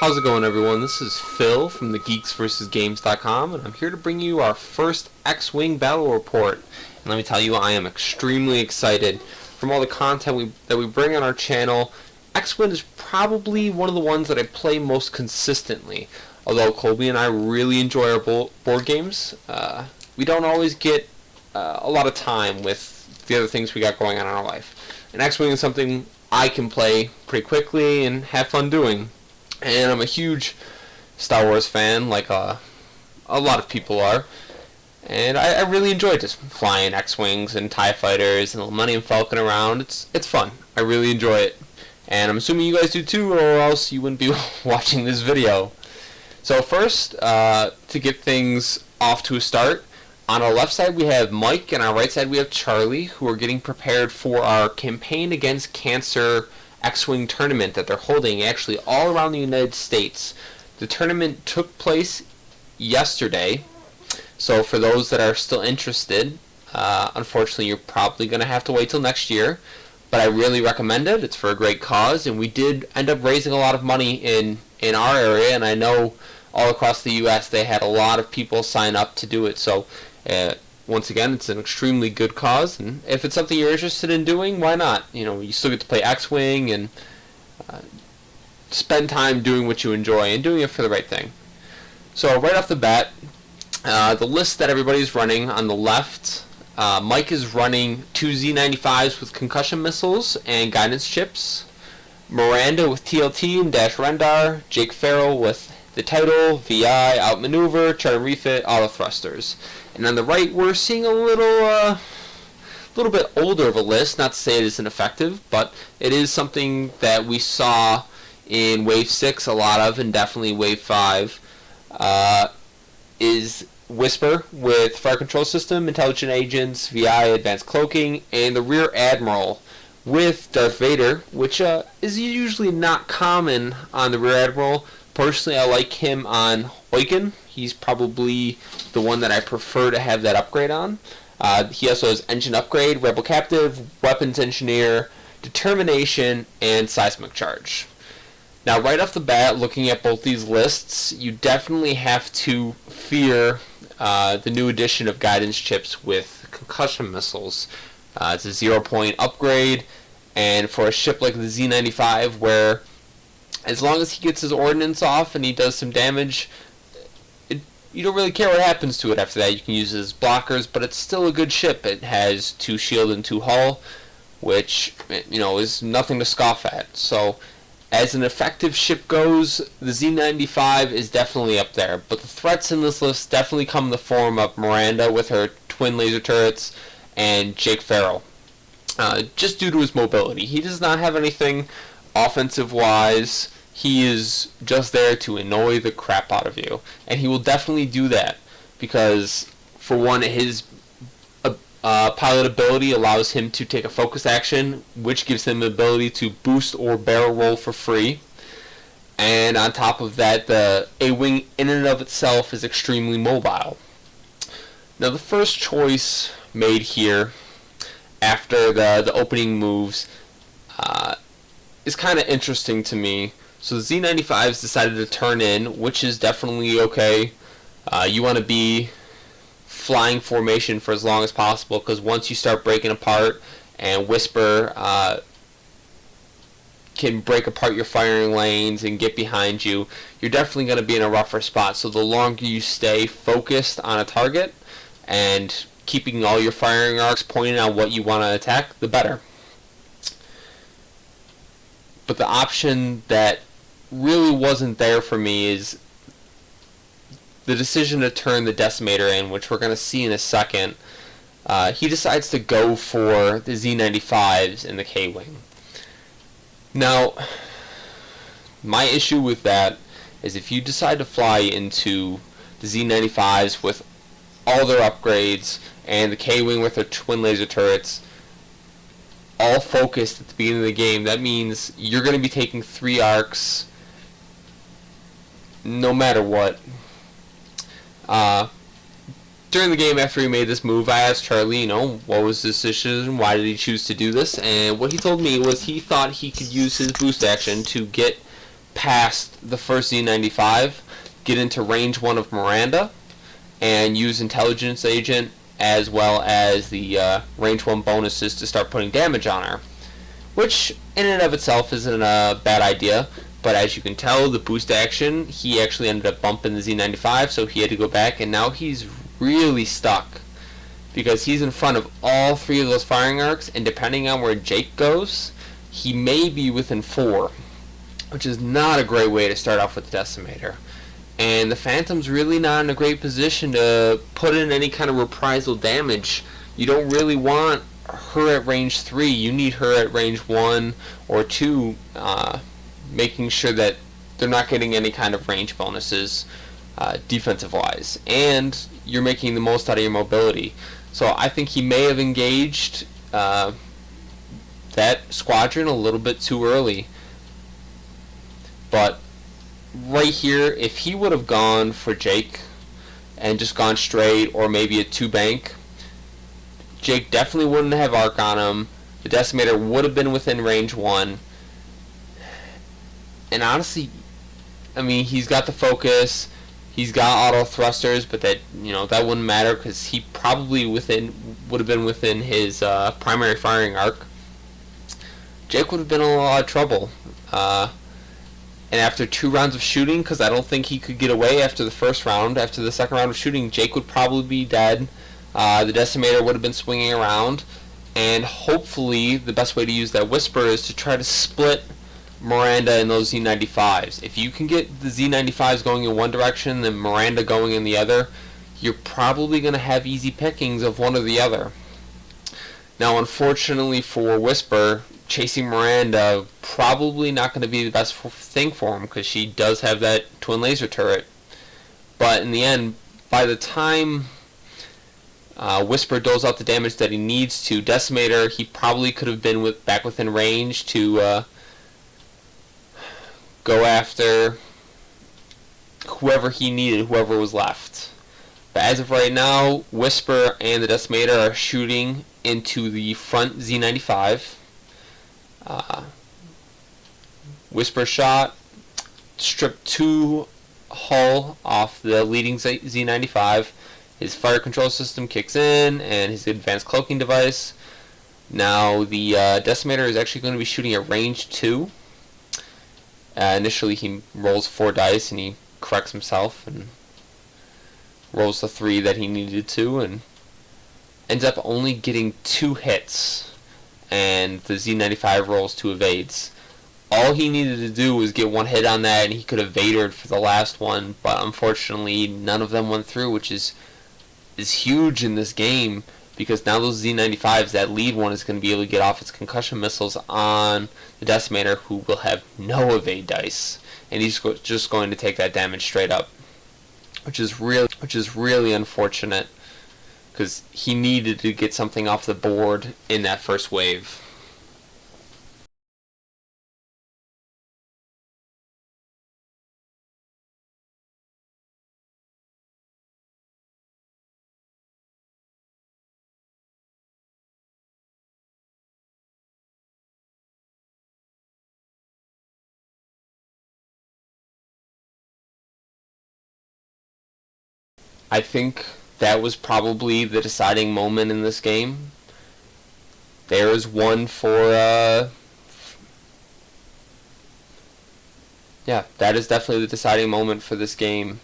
How's it going, everyone? This is Phil from the Geeks vs. Games.com, and I'm here to bring you our first Xwing battle report. And let me tell you, I am extremely excited. From all the content that we bring on our channel, Xwing is probably one of the ones that I play most consistently. Although Colby and I really enjoy our board games, we don't always get a lot of time with the other things we got going on in our life. And Xwing is something I can play pretty quickly and have fun doing. And I'm a huge Star Wars fan, like a lot of people are. And I really enjoy just flying X-Wings and TIE Fighters and the Millennium Falcon around. It's fun. I really enjoy it. And I'm assuming you guys do too, or else you wouldn't be watching this video. So first, to get things off to a start, on our left side we have Mike, and on our right side we have Charlie, who are getting prepared for our Campaign Against Cancer Xwing tournament that they're holding actually all around the United States. The tournament took place yesterday, so for those that are still interested, unfortunately you're probably going to have to wait till next year, but I really recommend it. It's for a great cause, and we did end up raising a lot of money in our area, and I know all across the US they had a lot of people sign up to do it, so once again, it's an extremely good cause, and if it's something you're interested in doing, why not? You know, you still get to play X-Wing and spend time doing what you enjoy and doing it for the right thing. So right off the bat, the list that everybody's running on the left, Mike is running 2 Z95s with concussion missiles and guidance chips, Miranda with TLT and dash Rendar, Jake Farrel with the Title, VI, outmaneuver, Chardaan Refit, autothrusters. And on the right, we're seeing a little bit older of a list. Not to say it isn't effective, but it is something that we saw in Wave 6 a lot of, and definitely Wave 5, is Whisper with Fire Control System, Intelligent Agents, VI, Advanced Cloaking, and the Rear Admiral with Darth Vader, which is usually not common on the Rear Admiral. Personally, I like him on Cloaking. He's probably the one that I prefer to have that upgrade on. He also has Engine Upgrade, Rebel Captive, Weapons Engineer, Determination, and Siesmic Charge. Now, right off the bat, looking at both these lists, you definitely have to fear the new addition of guidance chips with concussion missiles. It's a 0-point upgrade, and for a ship like the Z95, where as long as he gets his ordnance off and he does some damage, you don't really care what happens to it after that. You can use it as blockers, but it's still a good ship. It has 2 shield and 2 hull, which, you know, is nothing to scoff at. So as an effective ship goes, the Z95 is definitely up there. But the threats in this list definitely come in the form of Miranda with her twin laser turrets and Jake Farrel, just due to his mobility. He does not have anything offensive-wise. He is just there to annoy the crap out of you, and he will definitely do that because, for one, his pilot ability allows him to take a focus action, which gives him the ability to boost or barrel roll for free. And on top of that, the A-Wing in and of itself is extremely mobile. Now, the first choice made here after the opening moves is kind of interesting to me. So the Z95s decided to turn in, which is definitely okay. You want to be flying formation for as long as possible, because once you start breaking apart and Whisper can break apart your firing lanes and get behind you, you're definitely going to be in a rougher spot. So the longer you stay focused on a target and keeping all your firing arcs pointing on what you want to attack, the better. But the option that really wasn't there for me is the decision to turn the Decimator in, which we're going to see in a second. He decides to go for the Z95s and the K-Wing. Now, my issue with that is if you decide to fly into the Z95s with all their upgrades and the K-Wing with their twin laser turrets, all focused at the beginning of the game, that means you're going to be taking 3 arcs no matter what. During the game after he made this move, I asked Charlie, what was his decision, why did he choose to do this, and what he told me was he thought he could use his boost action to get past the first Z95, get into range 1 of Miranda, and use Intelligence Agent as well as the range 1 bonuses to start putting damage on her. Which, in and of itself, isn't a bad idea, but as you can tell, the boost action, he actually ended up bumping the Z95, so he had to go back, and now he's really stuck. Because he's in front of all 3 of those firing arcs, and depending on where Jake goes, he may be within 4, which is not a great way to start off with the Decimator. And the Phantom's really not in a great position to put in any kind of reprisal damage. You don't really want her at range 3. You need her at range 1 or 2, making sure that they're not getting any kind of range bonuses defensive-wise. And you're making the most out of your mobility. So I think he may have engaged that squadron a little bit too early. But right here, if he would have gone for Jake and just gone straight, or maybe a 2-bank, Jake definitely wouldn't have arc on him. The Decimator would have been within range 1. And honestly, I mean, he's got the focus, he's got auto thrusters, but that that wouldn't matter because he probably would have been within his primary firing arc. Jake would have been in a lot of trouble. And after 2 rounds of shooting, because I don't think he could get away after the first round, after the second round of shooting, Jake would probably be dead. The Decimator would have been swinging around, and hopefully the best way to use that Whisper is to try to split Miranda and those Z95s. If you can get the Z95s going in one direction and Miranda going in the other, you're probably going to have easy pickings of one or the other. Now, unfortunately for Whisper, chasing Miranda probably not going to be the best thing for him because she does have that twin laser turret. But in the end, by the time Whisper doles out the damage that he needs to, Decimator, he probably could have been back within range to go after whoever he needed, whoever was left. But as of right now, Whisper and the Decimator are shooting into the front Z95. Whisper shot, stripped 2 hull off the leading Z95. His fire control system kicks in, and his advanced cloaking device. Now the Decimator is actually going to be shooting at range 2. Initially he rolls 4 dice and he corrects himself and rolls the 3 that he needed to, and ends up only getting 2 hits. And the Z95 rolls 2 evades. All he needed to do was get 1 hit on that, and he could have Vadered for the last one, but unfortunately none of them went through, which is huge in this game, because now those Z95s, that lead one, is going to be able to get off its concussion missiles on the Decimator, who will have no evade dice, and he's just going to take that damage straight up, which is really unfortunate, because he needed to get something off the board in that first wave. I think that was probably the deciding moment in this game. There is one for, yeah, that is definitely the deciding moment for this game.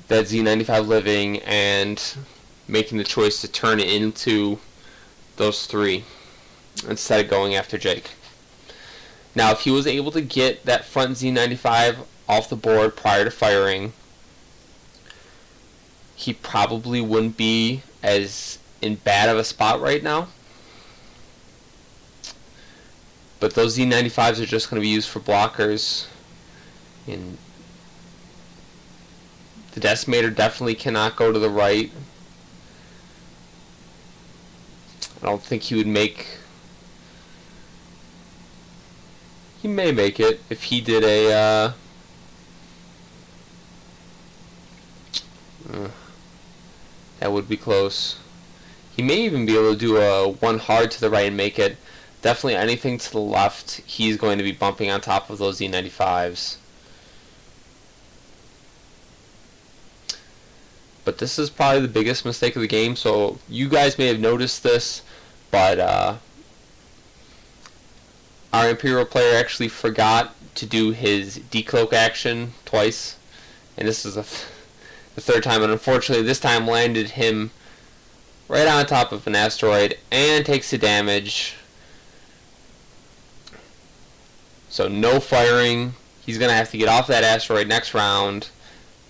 That Z95 living and making the choice to turn it into those 3 instead of going after Jake. Now, if he was able to get that front Z95 off the board prior to firing, he probably wouldn't be as in bad of a spot right now. But those Z95s are just going to be used for blockers. And the Decimator definitely cannot go to the right. I don't think he would make... He may make it if he did a... that would be close. He may even be able to do a 1 hard to the right and make it. definitely anything to the left, he's going to be bumping on top of those Z95s. But this is probably the biggest mistake of the game, so you guys may have noticed this, but our Imperial player actually forgot to do his decloak action twice, and this is the third time, and unfortunately this time landed him right on top of an asteroid and takes the damage. So no firing. He's going to have to get off that asteroid next round.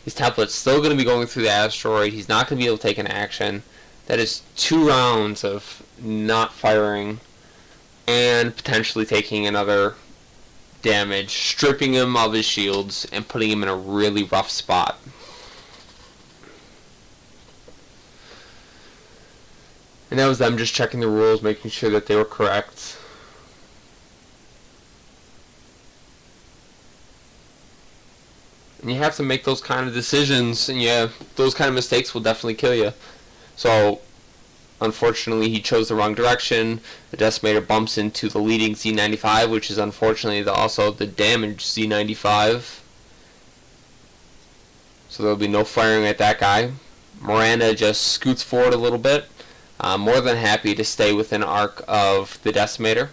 His template's still going to be going through the asteroid. He's not going to be able to take an action. That is 2 rounds of not firing and potentially taking another damage, stripping him of his shields and putting him in a really rough spot. And that was them just checking the rules, making sure that they were correct. And you have to make those kind of decisions, and yeah, those kind of mistakes will definitely kill you. So, unfortunately, he chose the wrong direction. The Decimator bumps into the leading Z95, which is unfortunately also the damaged Z95. So there'll be no firing at that guy. Miranda just scoots forward a little bit. More than happy to stay within arc of the Decimator.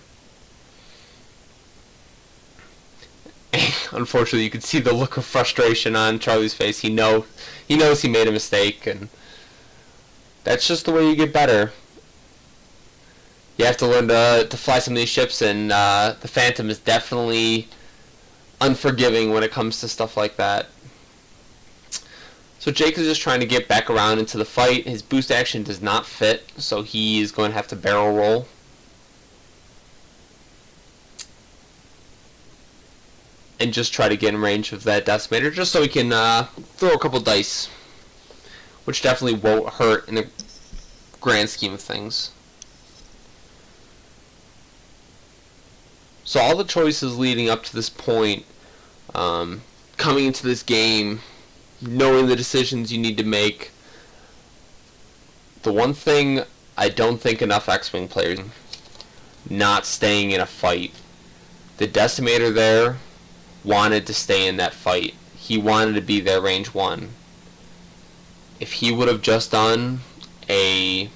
Unfortunately, you can see the look of frustration on Charlie's face. He knows he made a mistake, and that's just the way you get better. You have to learn to fly some of these ships, and the Phantom is definitely unforgiving when it comes to stuff like that. So Jake is just trying to get back around into the fight. His boost action does not fit, so he is going to have to barrel roll. And just try to get in range of that Decimator, just so he can throw a couple dice, which definitely won't hurt in the grand scheme of things. So all the choices leading up to this point, coming into this game, knowing the decisions you need to make, the one thing I don't think enough Xwing players, not staying in a fight. The Decimator there wanted to stay in that fight. He wanted to be there range 1. If he would have just done a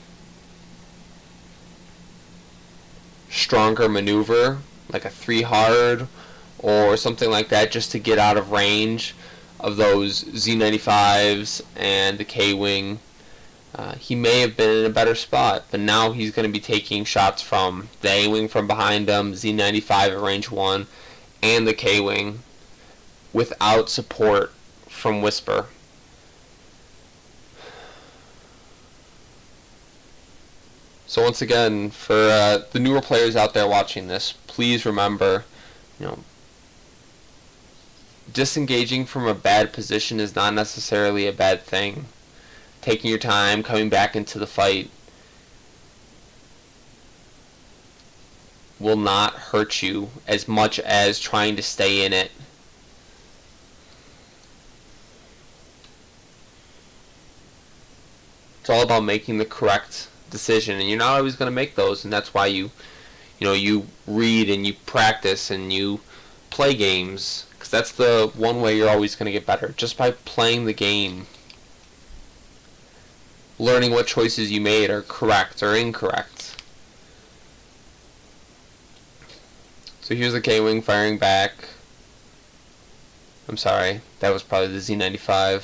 stronger maneuver, like a 3 hard or something like that, just to get out of range of those Z95s and the K-Wing, he may have been in a better spot. But now he's going to be taking shots from the A-Wing from behind him, Z95 at range 1, and the K-Wing without support from Whisper. So once again, for the newer players out there watching this, please remember, disengaging from a bad position is not necessarily a bad thing. Taking your time, coming back into the fight will not hurt you as much as trying to stay in it. It's all about making the correct decision, and you're not always going to make those, and that's why you read and you practice and you play games, because that's the one way you're always going to get better, just by playing the game, learning what choices you made are correct or incorrect. So here's the K-Wing firing back. I'm sorry, that was probably the Z95.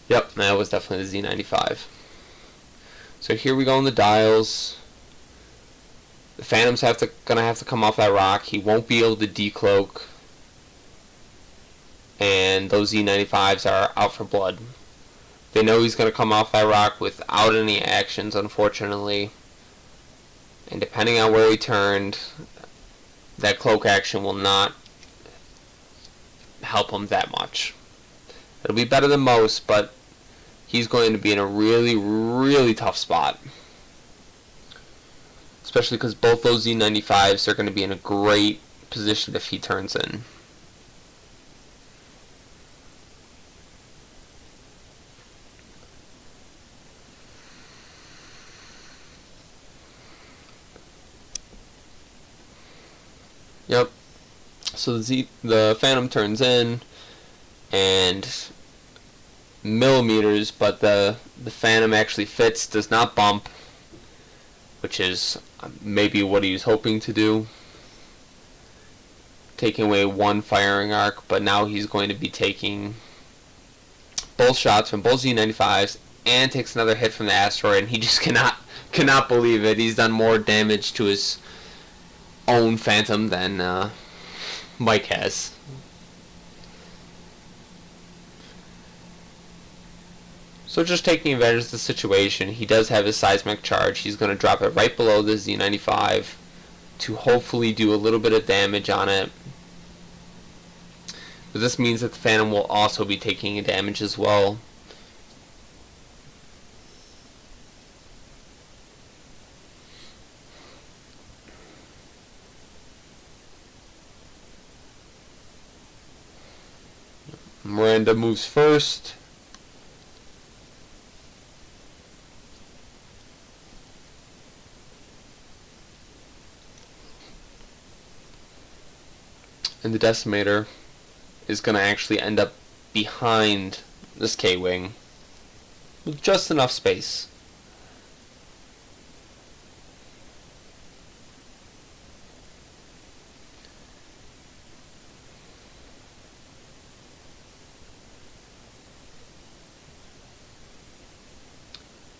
Yep, that was definitely the Z95. So here we go on the dials. The Phantom's gonna have to come off that rock. He won't be able to decloak. And those Z95s are out for blood. They know he's gonna come off that rock without any actions, unfortunately. And depending on where he turned, that cloak action will not help him that much. It'll be better than most, but he's going to be in a really, really tough spot. Especially because both those Z95s are going to be in a great position if he turns in. Yep. So the Phantom turns in, and millimeters, but the Phantom actually fits, does not bump, which is maybe what he was hoping to do, taking away one firing arc. But now he's going to be taking both shots from both Z95s and takes another hit from the asteroid, and he just cannot believe it. He's done more damage to his own Phantom than Mike has. So just taking advantage of the situation, he does have his Seismic Charge. He's going to drop it right below the Z95 to hopefully do a little bit of damage on it. But this means that the Phantom will also be taking a damage as well. Miranda moves first. And the Decimator is going to actually end up behind this K-Wing with just enough space.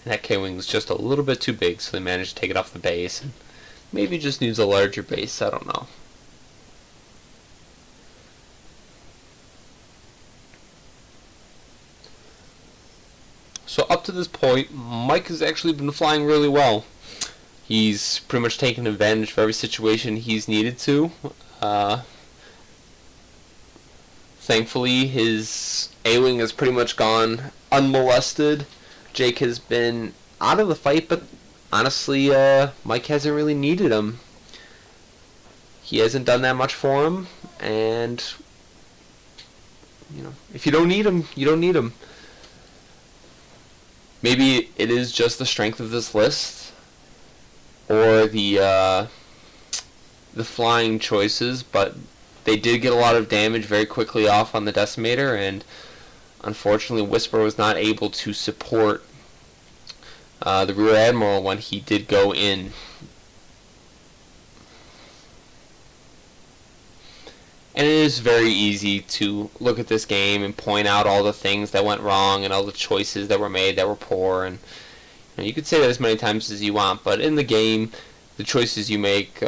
And that K-Wing was just a little bit too big, so they managed to take it off the base. And maybe just needs a larger base, I don't know. So up to this point, Mike has actually been flying really well. He's pretty much taken advantage of every situation he's needed to. Thankfully, his A-Wing has pretty much gone unmolested. Jake has been out of the fight, but honestly, Mike hasn't really needed him. He hasn't done that much for him, and if you don't need him, you don't need him. Maybe it is just the strength of this list, or the flying choices, but they did get a lot of damage very quickly off on the Decimator, and unfortunately Whisper was not able to support the Rear Admiral when he did go in. And it is very easy to look at this game and point out all the things that went wrong and all the choices that were made that were poor. And you could say that as many times as you want, but in the game, the choices you make,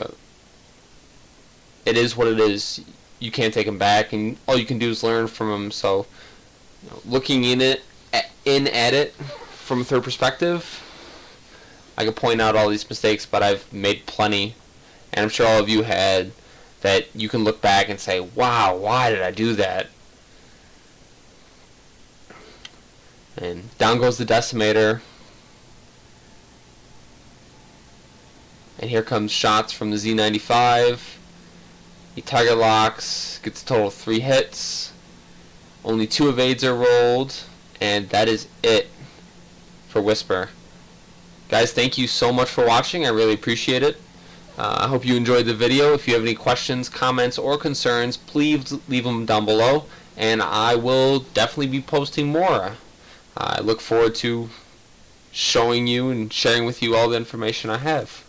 it is what it is. You can't take them back, and all you can do is learn from them. So, looking at it from a third perspective, I could point out all these mistakes, but I've made plenty, and I'm sure all of you had, that you can look back and say, wow, why did I do that? And down goes the Decimator. And here comes shots from the Z95. He target locks, gets a total of 3 hits. Only 2 evades are rolled, and that is it for Whisper. Guys, thank you so much for watching. I really appreciate it. I hope you enjoyed the video. If you have any questions, comments, or concerns, please leave them down below, and I will definitely be posting more. I look forward to showing you and sharing with you all the information I have.